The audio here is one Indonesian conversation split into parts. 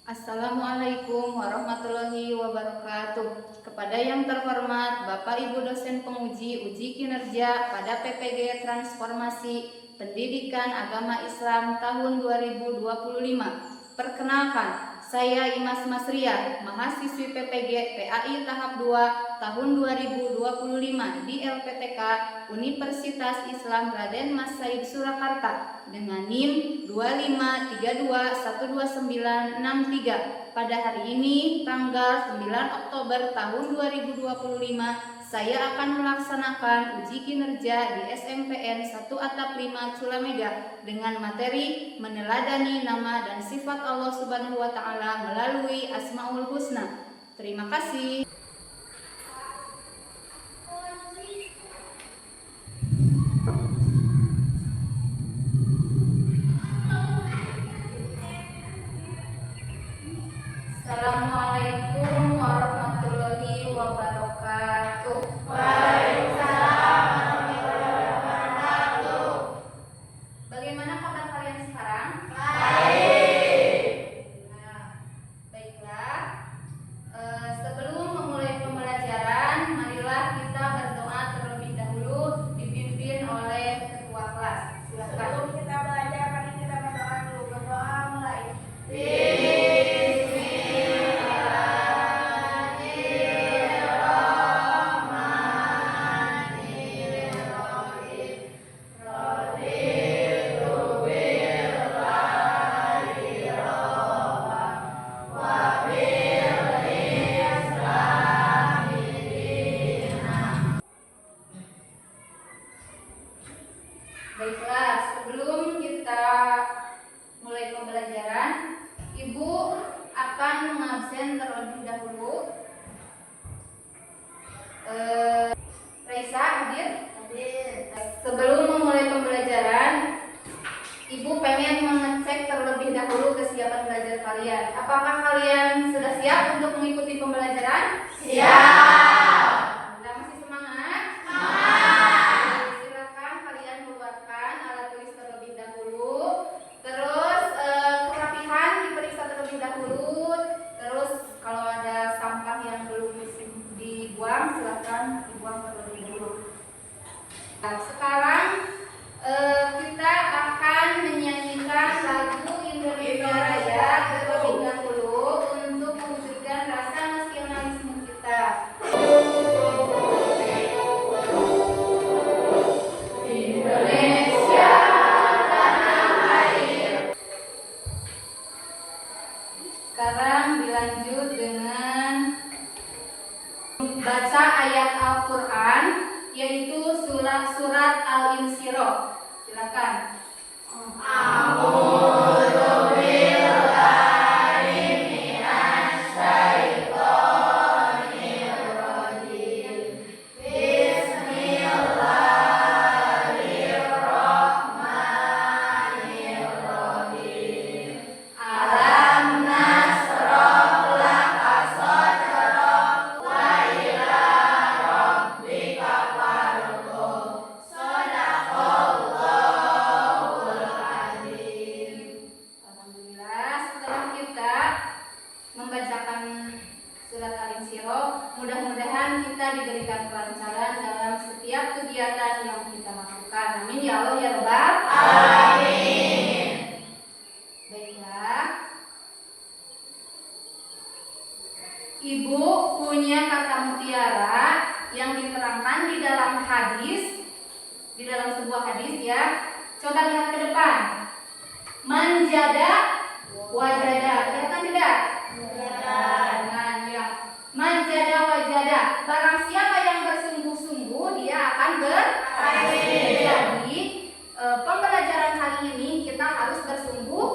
Assalamualaikum warahmatullahi wabarakatuh. Kepada yang terhormat Bapak Ibu dosen penguji uji kinerja pada PPG Transformasi Pendidikan Agama Islam tahun 2025. Perkenalkan, saya Imas Masriah, mahasiswi PPG PAI tahap 2 tahun 2025 di LPTK Universitas Islam Raden Mas Said Surakarta dengan NIM 253212963. Pada hari ini tanggal 9 Oktober tahun 2025 saya akan melaksanakan uji kinerja di SMPN 1 Atap 5 Culamega dengan materi meneladani nama dan sifat Allah Subhanahu wa taala melalui Asmaul Husna. Terima kasih. Assalamualaikum warahmatullahi wabarakatuh. Waalaikumsalam warahmatullahi wabarakatuh. Bagaimana kabar kalian sekarang? Baik. Nah, baiklah. Sebelum memulai pembelajaran, marilah kita berdoa terlebih dahulu dipimpin oleh ketua kelas. Silakan. Sebelum kita belajar, mari kita berdoa dulu. Berdoa mulai. Baiklah, sebelum kita mulai pembelajaran, Ibu akan mengabsen terlebih dahulu. Raisa hadir? Hadir. Sebelum memulai pembelajaran, Ibu pengen mengecek terlebih dahulu kesiapan belajar kalian. Apakah kalian sudah siap untuk mengikuti pembelajaran? Siap. Sudah masih semangat? Silakan kalian buatkan alat tulis terlebih dahulu. Terus kerapihan diperiksa terlebih dahulu. Terus kalau ada sampah yang belum dibuang, silakan dibuang terlebih dahulu. Nah, sekarang kita akan menyanyikan lagu Indonesia Raya terlebih dahulu untuk mewujudkan rasa nasionalisme kita. Indonesia tanah air. Sekarang dilanjut dengan baca ayat Al-Quran, yaitu surat Al-Insyirah. Silakan. Membacakan surat Al-Insyirah, mudah-mudahan kita diberikan kelancaran dalam setiap kegiatan yang kita lakukan. Amin ya Allah ya Rabbal Alamin. Baiklah, Ibu punya kata mutiara yang diterangkan di dalam hadis, di dalam sebuah hadis ya. Coba lihat ke depan. Manjada wajada, kelihatan tidak? Nah, ya. Manjada wajada, barang siapa yang bersungguh-sungguh dia akan berhasil. Jadi pembelajaran kali ini kita harus bersungguh-sungguh.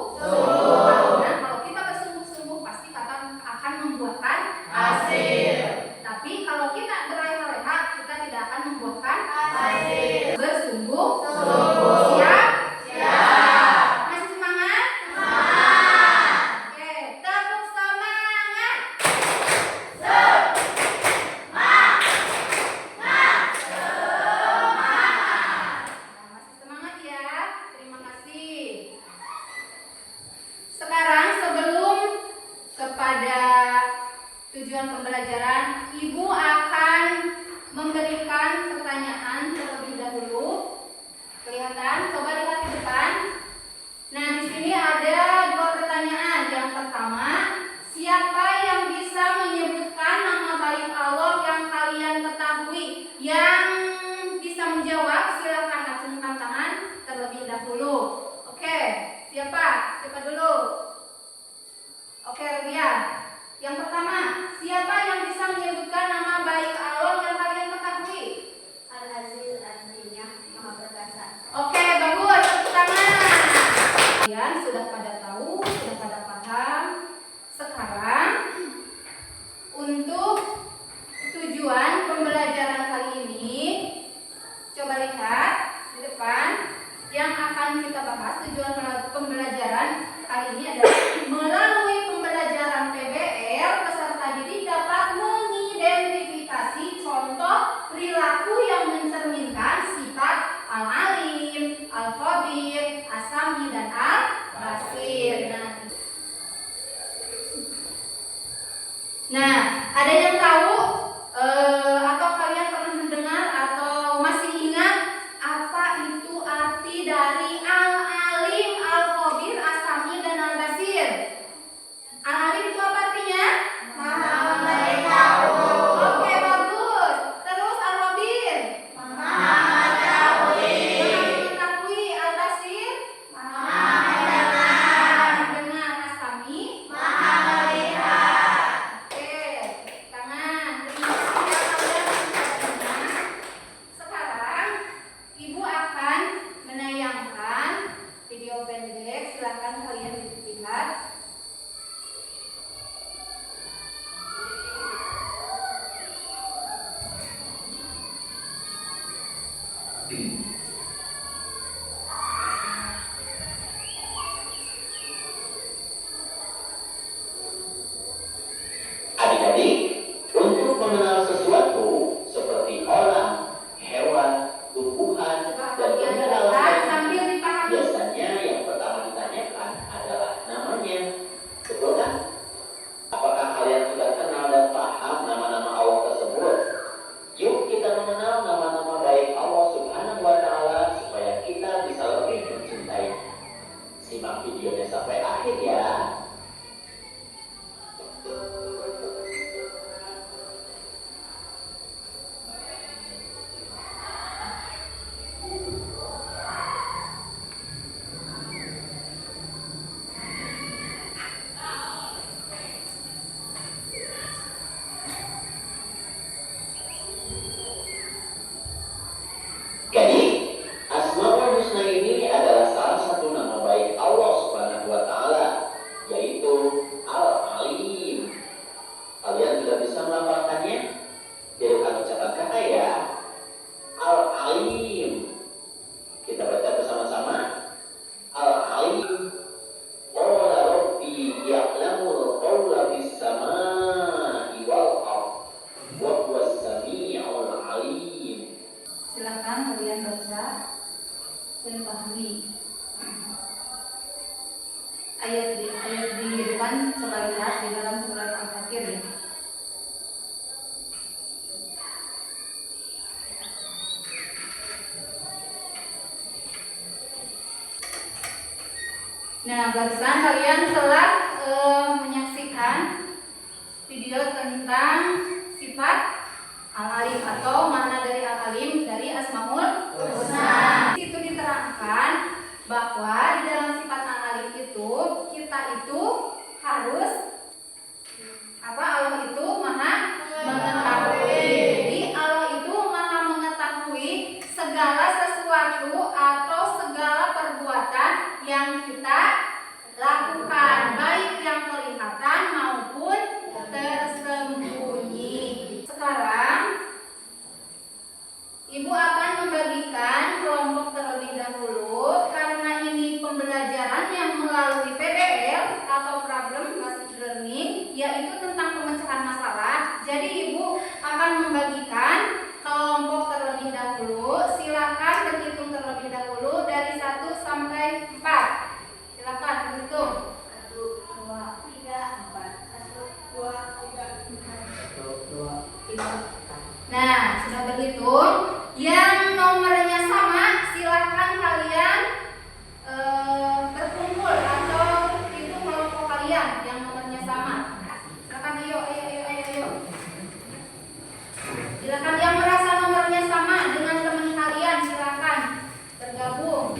Karena kalau kita bersungguh-sungguh pasti akan membuahkan hasil. Tapi kalau kita berleha-leha kita tidak akan membuahkan hasil. Bersungguh-sungguh. Siap? Siap. Masih semangat? Semangat. tujuan pembelajaran, Ibu akan memberikan pertanyaan terlebih dahulu. Kelihatan? Coba lihat ke depan. Nah, di sini ada dua pertanyaan. Yang pertama, siapa yang bisa menyebutkan nama baik Allah yang kalian ketahui? Yang bisa menjawab silakan acungkan tangan terlebih dahulu. Oke, siapa? Siapa dulu? Oke, Ria. Yang pertama, siapa yang bisa menyebutkan nama baik Allah yang kalian ketahui? Al-Aziz, artinya Maha Perkasa. Oke, bagus. Tepuk tangan. Kalian sudah pada tahu, sudah pada paham. Sekarang untuk tujuan pembelajaran kali ini, coba lihat di depan. Yang akan kita bahas tujuan pembelajaran kali ini adalah melalui pembelajaran PBL peserta didik dapat mengidentifikasi contoh perilaku yang mencerminkan sifat al-alim, al-khabir, as-sami, dan al-basir. Nah, ada yang tahu atau kalian pernah mendengar atau masih ingat apa itu arti dari al-alim, al-khabir, as-sami, dan al-basir? Al-alim itu apa artinya? Maha mengetahui. Oke, bagus. Terus al-khabir? Maha mengetahui. Maha mengetahui. Al-basir? Maha mendengar. Mendengar. As-sami? Maha melihat. Oke, tangan. Terima kasih ya kalian sudah dengar. Sekarang Ibu akan menayangkan video pendek. Silakan kalian lihat. Adik-adik, untuk mengenal sesuatu seperti orang, hewan, tumbuhan, Coba dan kalian benda lihat alam sambil dipahami. biasanya yang pertama ditanyakan adalah namanya. Betul kan? Apakah kalian sudah kenal dan paham nama-nama Allah tersebut? Yuk kita mengenal nama-nama baik Allah Subhanahu wa Ta'ala supaya kita bisa lebih mencintai. Simak videonya sampai akhir ya. Jadi, Asmaul Husna ini adalah salah satu nama baik Allah Subhanahu wa Ta'ala, yaitu Al-Alim. Kalian sudah bisa melafalkannya? Dengan ucapan kata ya. Al-Alim. Kita baca bersama-sama. Al-Alim. Qala Rabbi ya'lamul qawla bis samaa'i wal ardh wa huwas sami'ul 'alim. Silakan kalian baca dan pahami. Ayat di depan coba lihat di dalam surat Al-Fatir ya. Nah, barusan kalian telah menyaksikan video tentang sifat Al-Alim atau makna dari Al-Alim dari Asmaul Husna. Di situ diterangkan bahwa di dalam sifat Al-Alim itu kita itu harus apa? Allah itu Maha mengetahui. Jadi Allah itu Maha mengetahui segala sesuatu atau segala perbuatan yang kita lakukan, baik yang kelihatan maupun tersembunyi. Sekarang Ibu akan membagikan kelompok terlebih dahulu karena ini pembelajaran yang melalui PBL atau Problem Based Learning, yaitu tentang pemecahan masalah. Jadi Ibu akan membagikan kelompok terlebih dahulu. Silakan berhitung terlebih dahulu dari 1 sampai 4. Silakan berhitung. 1, 2, 3, 4. 1, 2, 3, 4. kalian yang nomornya sama. Silakan, ayo. Silakan yang merasa nomornya sama dengan teman kalian, silakan bergabung.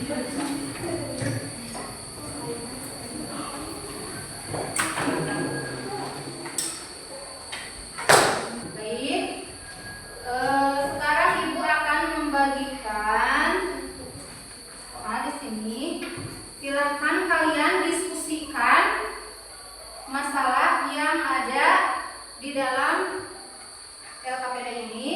Baik. Sekarang Ibu akan membagikan. Di sini, silakan kalian diskusikan masalah yang ada di dalam LKPD ini.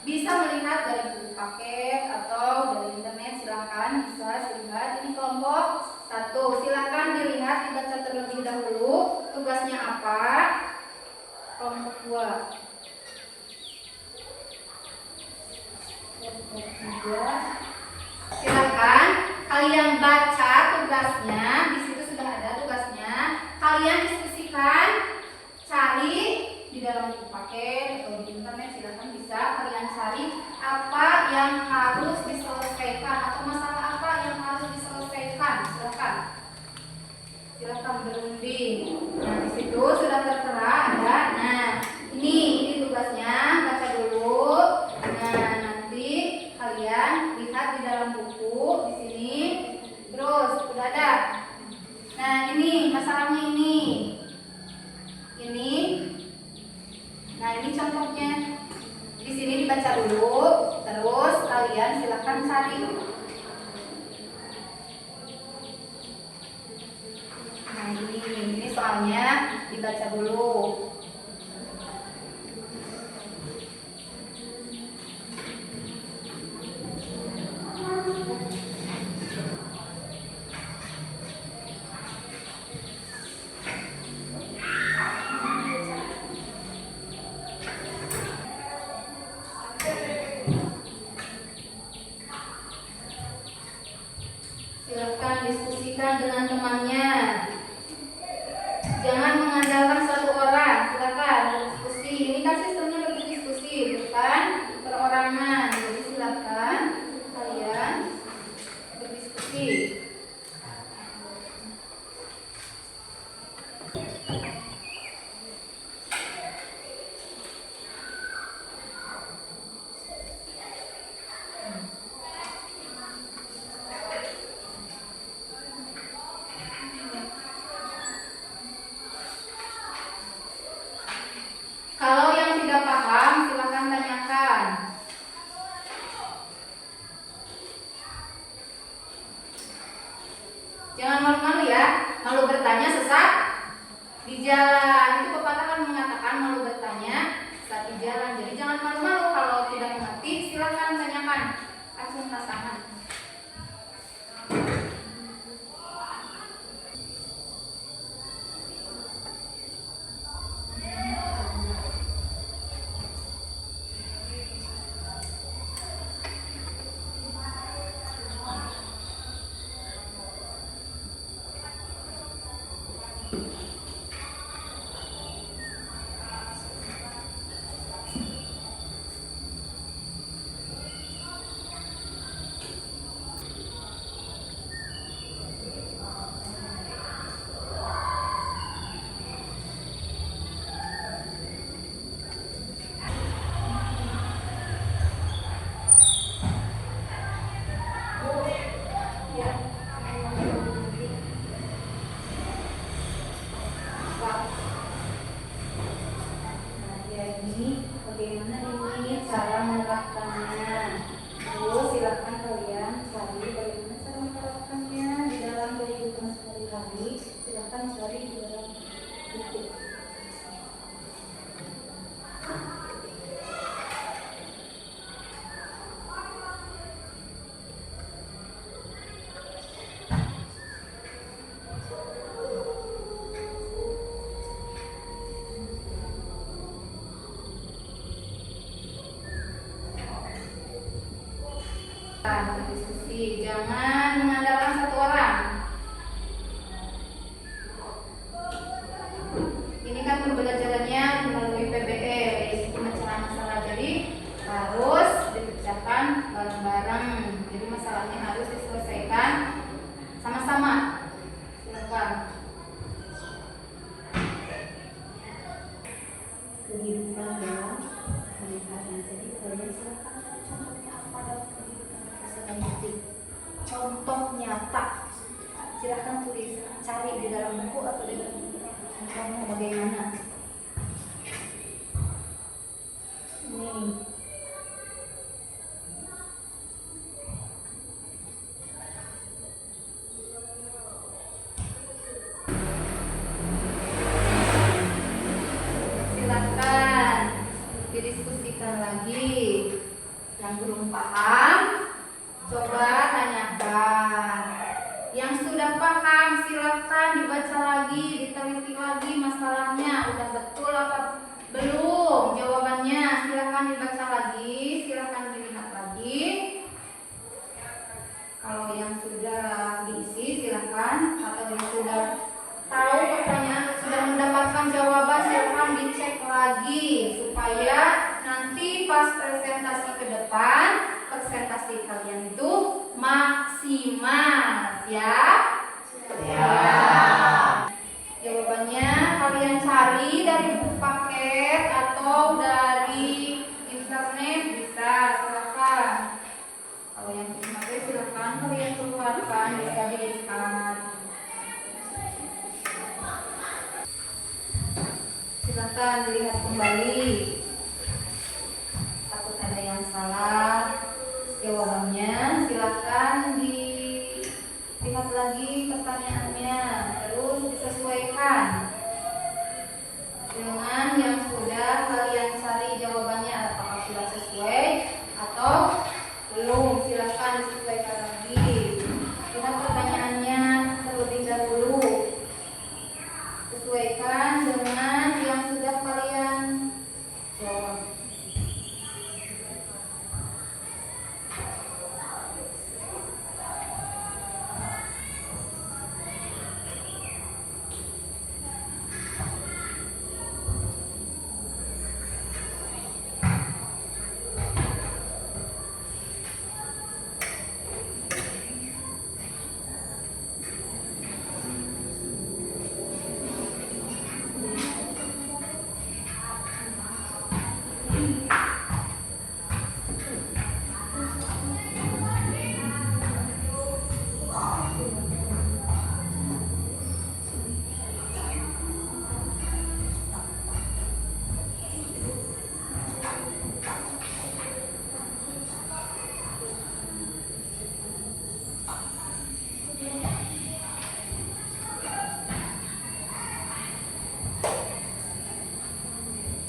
Bisa melihat dari buku paket atau dari internet, silakan bisa dilihat. Ini kelompok 1, silakan dilihat, dibaca terlebih dahulu tugasnya apa. Kelompok 2, kelompok 3, silakan kalian baca tugasnya. Di situ sudah ada tugasnya. Kalian diskusikan, cari di dalam buku paket atau di internet, silakan bisa kalian cari apa yang harus diselesaikan atau masalah apa yang harus diselesaikan. Silakan berunding. Nah, di situ sudah tertera ada. Nah, ini tugasnya, baca dulu. Nah, nanti kalian lihat di dalam buku di sini. Terus sudah ada. Nah, ini masalahnya ini. Nah, ini contohnya. Di sini dibaca dulu, terus kalian silakan cari. Nah, ini soalnya dibaca dulu. Silakan diskusikan dengan temannya. Jangan mengandalkan satu orang. Silakan berdiskusi. Ini kan sistemnya berdiskusi, bukan perorangan. Jadi silakan kalian berdiskusi. Kalau yang tidak paham, silakan tanyakan. Jangan malu-malu ya. Malu bertanya sesat di jalan. Itu pepatah kan mengatakan malu bertanya sesat di jalan. Jadi jangan malu-malu. Kalau tidak mengerti, silakan tanyakan. Langsung pasangan. Bagaimana ini cara menerapkannya? Terus silakan kalian cari bagaimana cara menerapkannya di dalam kehidupan sehari-hari. Silakan cari di dalam buku. Diskusi, jangan mengandalkan satu orang. Ini kan pembelajarannya melalui PBE, yaitu masalah-masalah. Jadi harus dipecahkan bareng-bareng. Jadi masalahnya harus diselesaikan sama-sama. Silakan. kehidupan dalam hari-hari. Jadi kalian silakan contohnya apa dalam kehidupan sehari-hari. Contoh nyata. Silakan tulis, cari di dalam buku atau di dalam buku. Contohnya bagaimana? Nih. Silakan didiskusikan lagi. Yang belum paham, coba tanyakan. Yang sudah paham, silakan dibaca lagi, diteliti lagi masalahnya. Udah betul apa belum jawabannya? Silakan dibaca lagi, silakan dilihat lagi. Kalau yang sudah diisi silakan, atau yang sudah tahu pertanyaan, sudah mendapatkan jawaban, silakan dicek lagi supaya nanti pas presentasi ke depan, presentasi kalian itu maksimal. Siap? Siap. Jawabannya kalian cari dari buku paket atau dari internet, bisa, silakan. Kalau yang buku paket silakan kalian keluarkan, bisa dilihat. Silakan dilihat kembali. Takut ada yang salah jawabannya, silakan dilihat lagi pertanyaannya, terus disesuaikan dengan yang sudah kalian cari jawabannya, apakah sudah sesuai atau belum. Silakan disesuaikan lagi. Lihat pertanyaannya terlebih dahulu, sesuaikan dengan yang sudah kalian jawab.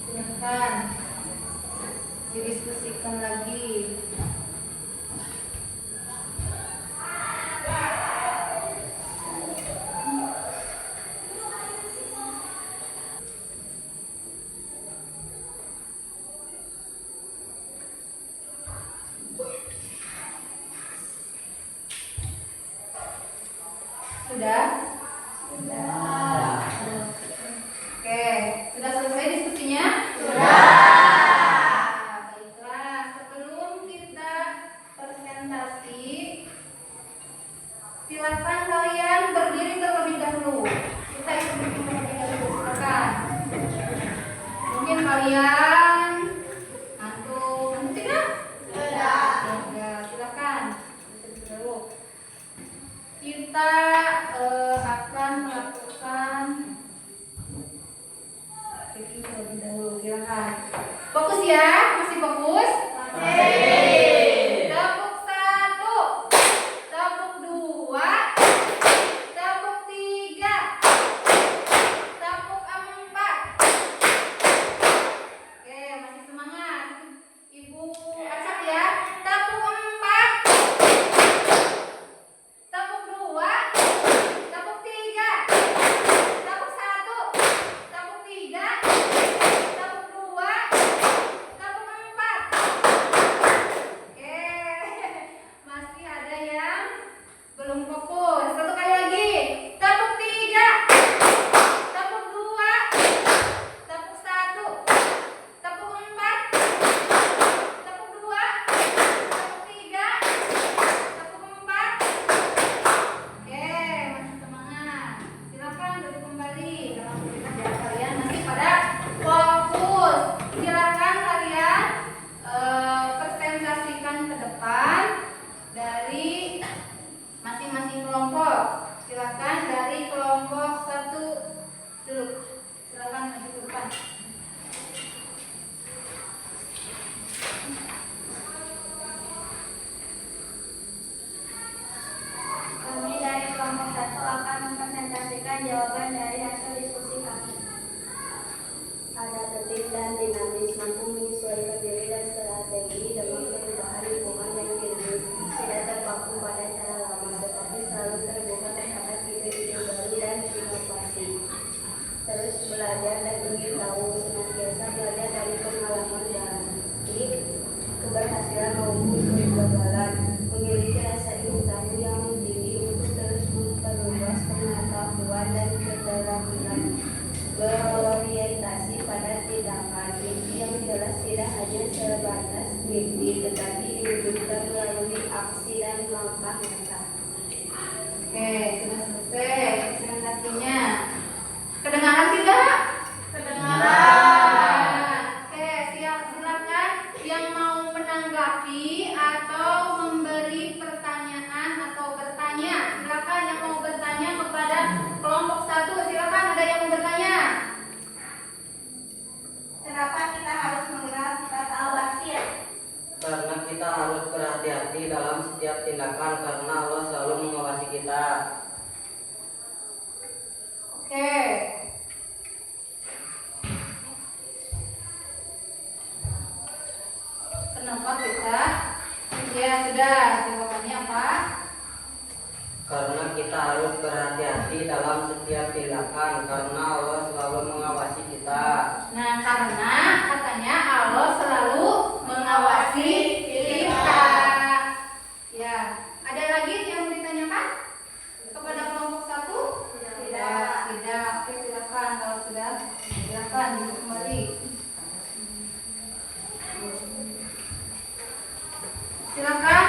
Silakan didiskusikan lagi. Sudah? Sudah. Oke, sudah selesai diskusinya? Baiklah, sebelum kita presentasi, silakan kalian berdiri terlebih dahulu. Kita ikuti terlebih dahulu, silakan. Mungkin kalian ngantuk, tidak? Tidak. Silakan. Dulu. Kita akan melakukan review terlebih dahulu. Silakan. Fokus ya, masih fokus? Masih. Tepuk 1, tepuk 2, tepuk 3, tepuk 4. Oke, masih semangat. Ibu acak ya. Tepuk 4, tepuk 2, tepuk 3, tepuk 1, tepuk 3, tepuk 2, tepuk 4. belajar dan ingin tahu, senantiasa belajar dari pengalaman dan keberhasilan maupun kegagalan, memiliki rasa ingin tahu yang tinggi untuk terus memperluas pengetahuan dan keterampilan, berorientasi pada tindakan mimpi yang jelas tidak hanya sebatas mimpi tetapi diwujudkan melalui aksi dan langkah nyata. Oke, sudah selesai presentasinya. Kedengaran tidak? Kedengaran. Oke, silakan yang mau menanggapi atau memberi pertanyaan atau bertanya. Silakan yang mau bertanya kepada kelompok 1. Silakan, ada yang mau bertanya. Kenapa kita harus mengenal sifat al-basir? Karena kita harus berhati-hati dalam setiap tindakan karena Allah selalu mengawasi kita. Oke. Kenapa kita? Ya sudah, jawabannya apa? Karena kita harus berhati-hati dalam setiap tindakan karena Allah selalu mengawasi kita. Nah, karena katanya Allah selalu mengawasi kita. Ya, ada lagi yang ditanyakan kepada kelompok 1? Tidak. Oke, silakan kalau sudah. Silakan duduk kembali. Silakan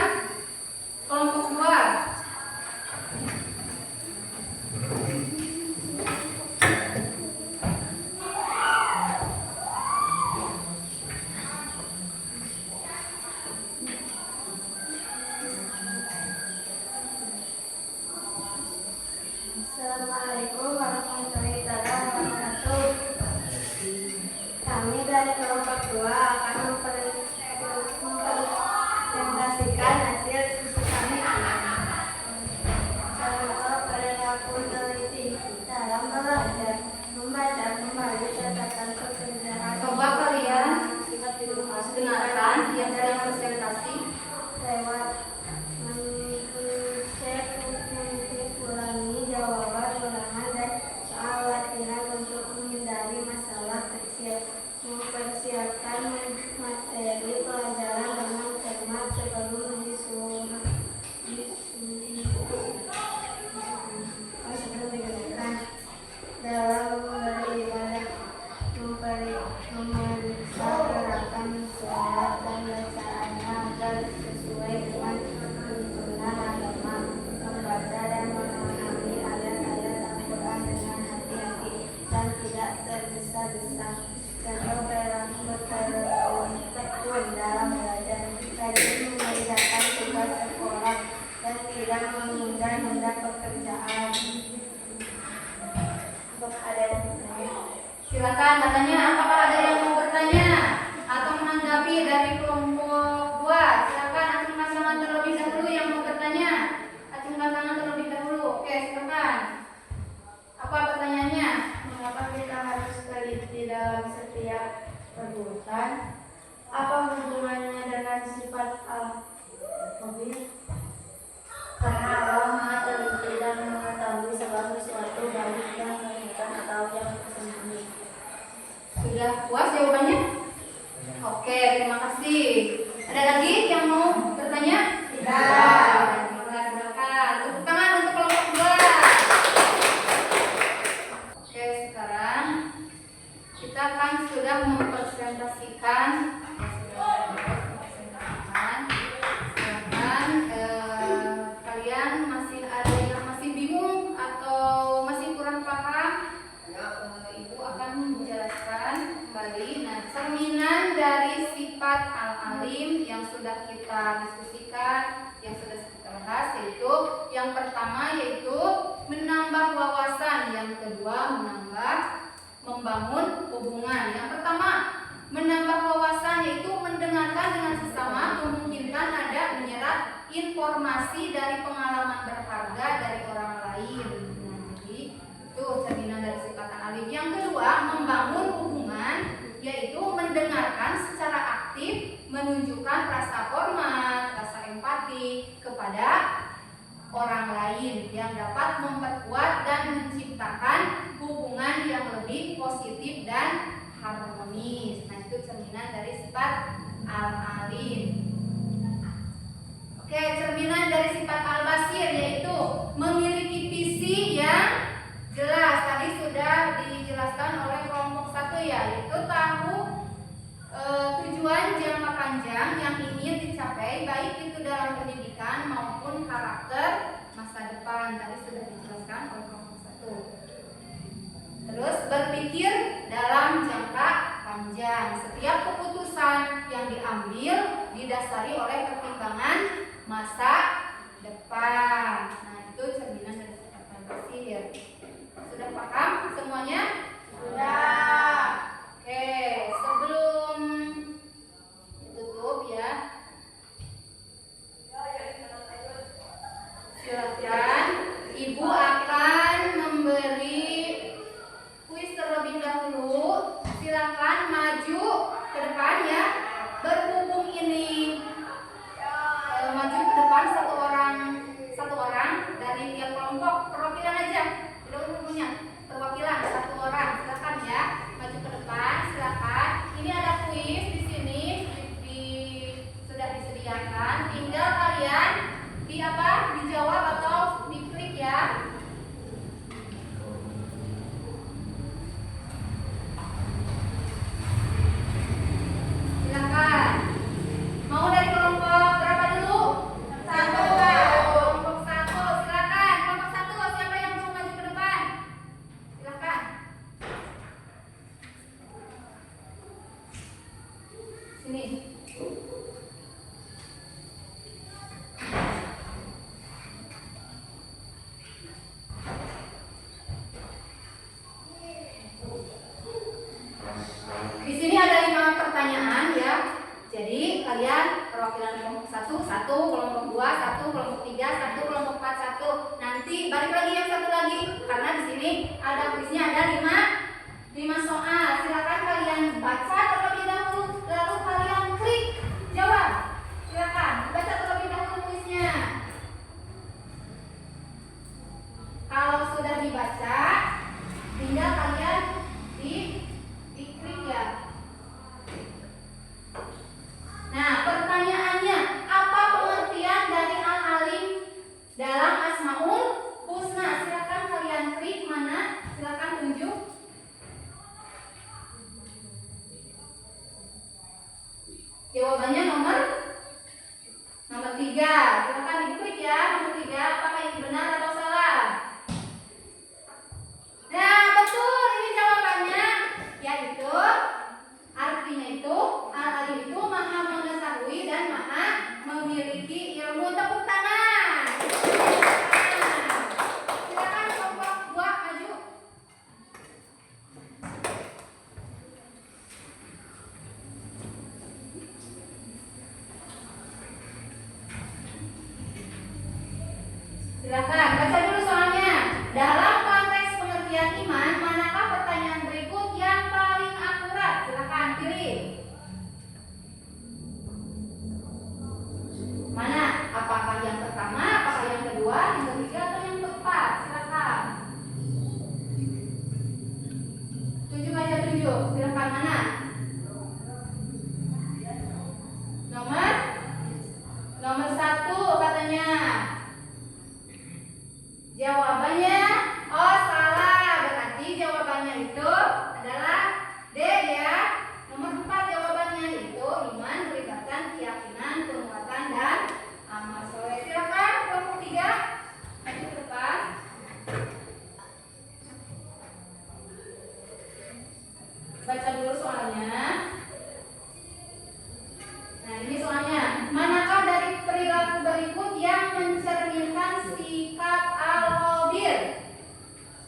kelompok 2. Assalamualaikum warahmatullahi wabarakatuh. Kami dari kelompok 2 akan mempresentasikan hasil diskusi kami. Contoh perilaku teliti dalam belajar, membaca kembali catatan pekerjaan. Coba kalian dengarkan yang sedang presentasi. Lewat mengulangi jawaban ulangan dan soal latihan untuk menghindari masalah kecil, mempersiapkan materi pelajaran dengan cermat sebelum digunakan dalam beribadah, memeriksa gerakan sholat dan bacaannya agar sesuai dengan tuntunan agama, membaca dan memahami ayat-ayat Al-Quran dengan hati-hati dan tidak tergesa-gesa. Contoh perilaku bertekun dalam belajar, rajin mengerjakan tugas sekolah dan tidak menunda-nunda pekerjaan. Ada yang bertanya? Silakan, katanya apakah ada yang mau bertanya atau menanggapi dari kelompok 2? Silakan acungkan tangan terlebih dahulu yang mau bertanya. Acungkan tangan terlebih dahulu. Oke, silakan. Apa pertanyaannya? Mengapa kita harus teliti dalam setiap perbuatan? Apa hubungannya dengan sifat al-khabir? Karena Allah Maha Teliti dan mengetahui segala sesuatu, baik yang kelihatan atau yang tersembunyi. Sudah puas jawabannya? Oke, terima kasih. Ada lagi yang mau bertanya? Tidak. Silakan. Tepuk tangan untuk kelompok 2. Oke, sekarang kita kan sudah mempresentasikan. Kalian masih ada yang masih bingung atau masih kurang paham? Ibu akan menjelaskan kembali. Nah, cerminan dari sifat al-alim yang sudah kita diskusikan, yang sudah kita bahas, yaitu yang pertama yaitu menambah wawasan, yang kedua membangun hubungan. Yang pertama, menambah wawasan yaitu mendengarkan dengan sesama, memungkinkan ada menyerap informasi dari pengalaman berharga dari orang lain. Nah, jadi itu cerminan dari sifat alim. Yang kedua, membangun hubungan yaitu mendengarkan secara aktif, menunjukkan rasa hormat, rasa empati kepada orang lain yang dapat memperkuat dan menciptakan hubungan yang yang lebih positif dan harmonis. Nah, itu cerminan dari sifat al-alim. Oke, cerminan dari sifat al-basir yaitu memiliki visi yang jelas. Tadi sudah dijelaskan oleh kelompok 1 ya, yaitu tahu tujuan jangka panjang yang ingin dicapai baik itu dalam pendidikan maupun karakter masa depan. Tadi sudah dijelaskan oleh kelompok 1. Terus berpikir dalam jangka panjang. Setiap keputusan yang diambil didasari oleh pertimbangan masa depan. Nah, itu cerminan dari sifat al-basir. Sudah paham semuanya? Sudah. Oke, sebelum tutup ya, silakan Ibu akan memberi kuis terlebih dahulu. Silakan maju ke depan ya. Berhubung ini maju ke depan satu orang dari tiap kelompok, perwakilan aja, tidak usah punya perwakilan satu orang. Silakan ya, maju ke depan. Silakan. Ini ada kuis di sini, sudah disediakan. Tinggal kalian dijawab atau diklik ya. Silakan. Mau dari kelompok berapa dulu? 1 Pak. Kelompok 1 silakan. Kelompok 1 siapa yang mau maju ke depan? Silakan. Sini. Di sini ada 5 pertanyaan ya. Jadi kalian perwakilan kelompok 1, kelompok 2, 1, kelompok 3, 1, kelompok 4, 1. Nanti balik lagi yang satu lagi karena di sini ada kuisnya ada 5 soal. Silakan kalian baca terlebih dahulu lalu kalian klik jawab. Silakan baca terlebih dahulu kuisnya. Kalau sudah dibaca, tinggal kalian diklik ya. Nah, pertanyaannya, apa pengertian dari al-alim dalam Asmaul Husna? Silakan kalian klik mana? Silakan tunjuk. Jawabannya nomor 3. Silakan diklik ya, nomor 3. Apakah ini benar atau salah? Nah, betul, ini jawabannya, yaitu artinya itu al-alim itu maha mengetahui dan maha memiliki ilmu. Tepuk tangan. Silakan kelompok 2 maju. Silakan baca dulu soalnya. Dalam konteks pengertian iman, manakah pertanyaan berikut yang paling akurat? Silakan pilih. Mana? Apakah yang pertama, apakah yang kedua, yang ketiga, atau yang keempat? Silakan. Tunjuk aja, tunjuk. Silakan mana? Nomor 1 katanya. Jawabannya salah. Berarti jawabannya itu adalah D ya. Nomor 4 jawabannya itu iman melibatkan keyakinan, penguatan dan amal soleh. Silakan kelompok 3 maju ke depan. Baca dulu soalnya. Nah, ini soalnya. Manakah dari perilaku berikut yang mencerminkan sikap al-khabir?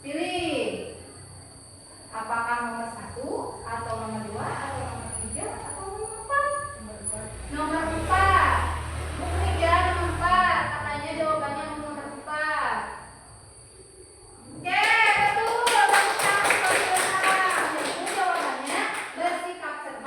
Pilih. Apakah nomor 1 atau nomor 2 atau nomor 3 atau nomor 4? Nomor 4. Bukti ya, nomor 4. Katanya jawabannya nomor 4. Oke, betul. Bersikap cerdas. Jadi jawabannya bersikap cerdas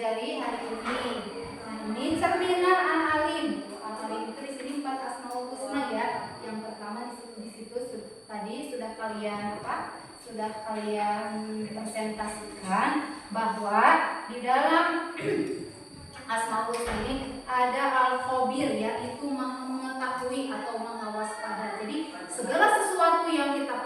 pelajari hari ini. Nah, ini cerminan al-alim. Al-alim itu di sini 4 asmaul husna ya. Yang pertama di situ tadi sudah kalian sudah kalian presentasikan bahwa di dalam asmaul husna ini ada al-khabir, yaitu maha mengetahui atau maha waspada. Jadi segala sesuatu yang kita